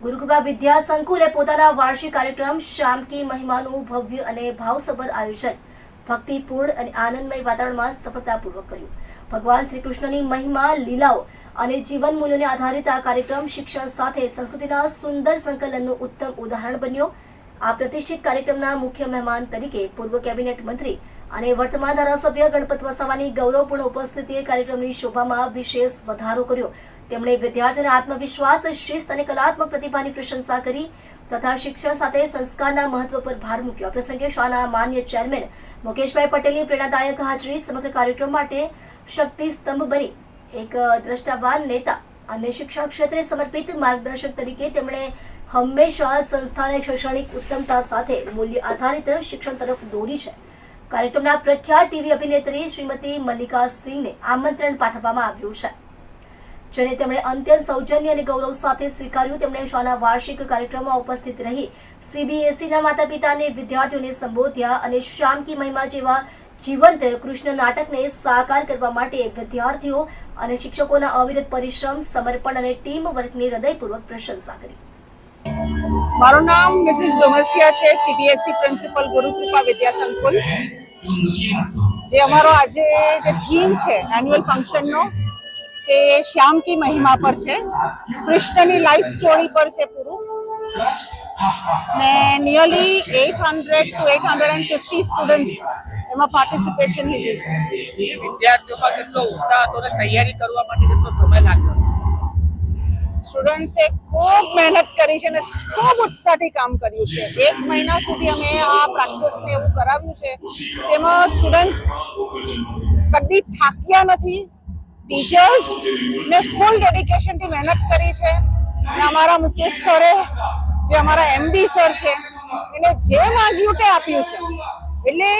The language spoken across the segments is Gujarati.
ગુરુકૃપા વિદ્યા સંકુલે પોતાના વાર્ષિક કાર્યક્રમ શ્યામ કી મહિમાનું ભવ્ય અને ભાવસભર આયોજન ભક્તિપૂર્ણ અને આનંદમય વાતાવરણમાં સફળતાપૂર્વક કર્યું. ભગવાન શ્રી કૃષ્ણની મહિમા, લીલાઓ અને જીવન મૂલ્યોને આધારિત આ કાર્યક્રમ શિક્ષણ સાથે સંસ્કૃતિના સુંદર સંકલનનું ઉત્તમ ઉદાહરણ બન્યો. આ પ્રતિષ્ઠિત કાર્યક્રમના મુખ્ય મહેમાન તરીકે પૂર્વ કેબિનેટ મંત્રી અને વર્તમાન ધારાસભ્ય ગણપત વસાવાની ગૌરવપૂર્ણ ઉપસ્થિતિએ કાર્યક્રમની શોભામાં વિશેષ વધારો કર્યો. તેમણે વિદ્યાર્થીઓના આત્મવિશ્વાસ, શિસ્ત અને કલાત્મક પ્રતિભાની પ્રશંસા કરી તથા શિક્ષણ સાથે સંસ્કારના મહત્વ પર ભાર મૂક્યો. પ્રસંગે શાળાના માન્ય ચેરમેન મુકેશભાઈ પટેલની પ્રેરણાદાયક હાજરી સમગ્ર કાર્યક્રમ માટે શક્તિ સ્તંભ બની. એક દ્રષ્ટાવાન નેતા અને શિક્ષણ ક્ષેત્રે સમર્પિત માર્ગદર્શક તરીકે તેમણે હંમેશા સંસ્થાને શૈક્ષણિક ઉત્તમતા સાથે મૂલ્ય આધારિત શિક્ષણ તરફ દોરી છે. કાર્યક્રમના પ્રખ્યાત ટીવી અભિનેત્રી શ્રીમતી મલ્લિકા સિંહને આમંત્રણ પાઠવવામાં આવ્યું છે, જેને તેમણે અત્યંત સૌજન્ય અને ગૌરવ સાથે સ્વીકાર્યું. તેમણે શાળાના વાર્ષિક કાર્યક્રમમાં ઉપસ્થિત રહી CBSEના માતા પિતા અને વિદ્યાર્થીઓને સંબોધ્યા અને શ્યામ કી મહિમા જેવા જીવંત કૃષ્ણ નાટકને સાકાર કરવા માટે વિદ્યાર્થીઓ અને શિક્ષકોના અવિરત પરિશ્રમ, સમર્પણ અને ટીમ વર્કની હૃદયપૂર્વક પ્રશંસા કરી. મારું નામ મિસિસ ડોમસિયા છે, CBSE પ્રિન્સિપલ ગુરુકૃપા વિદ્યા સંકુલ. જે અમારો આજે જે થીમ છે એન્યુઅલ ફંક્શનનો તે શ્યામ કી મહિમા પર છે, કૃષ્ણની લાઈફ સ્ટોરી પર છે પૂરું. ને નિયરલી 800 to 850 સ્ટુડન્ટ્સ એમાં પાર્ટિસિપેશન લીધું છે. વિદ્યાર્થીઓમાં કેટલો ઉત્સાહ હતો અને તૈયારી કરવા માટે કેટલો સમય લાગ્યો? સ્ટુડન્ટ્સે ખૂબ મહેનત કરી છે અને ખૂબ ઉત્સાહથી કામ કર્યું છે. 1 મહિના સુધી અમે આ પ્રેક્ટિસને એવું કરાવ્યું છે. તેમાં સ્ટુડન્ટ્સ કદી થાક્યા નથી. ટીચર્સ ને ફૂલ ડેડિકેશનથી મહેનત કરી છે. અને અમારા મુકેશ સરે, જે અમારા MD સર છે, એને જે માંગ્યું તે આપ્યું છે. એટલે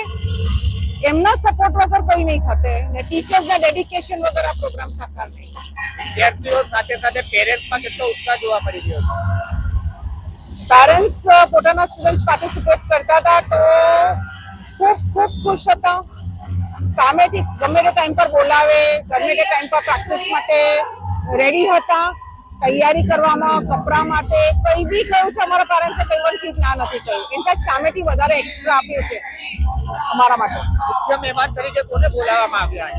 એમના સપોર્ટ વગર કંઈ નહીં થતે ને ટીચર્સના ડેડિકેશન વગર આ પ્રોગ્રામ સાકાર નહીં થાય. વિદ્યાર્થીઓ સાથે સાથે પેરેન્ટ્સમાં કેટલો ઉત્સાહ જોવા મળી રહ્યો છે? પેરેન્ટ્સ પોતાના સ્ટુડન્ટ્સ પાર્ટિસિપેટ કરતા હતા તો ખૂબ ખૂબ ખુશ હતા. સામેથી ગમે તે ટાઈમ પર બોલાવે, ગમે તે ટાઈમ પર પ્રેક્ટિસ માટે રેડી હતા. તૈયારી કરવામાં, કપડા માટે કંઈ બી કહ્યું છે અમારા પેરેન્ટ્સે, કંઈ પણ ચીજ ના નથી કહ્યું. ઇનફેક્ટ સામેથી વધારે એક્સ્ટ્રા આપ્યું છે અમારા માટે. મુખ્ય મહેમાન તરીકે કોને બોલાવવામાં આવ્યા?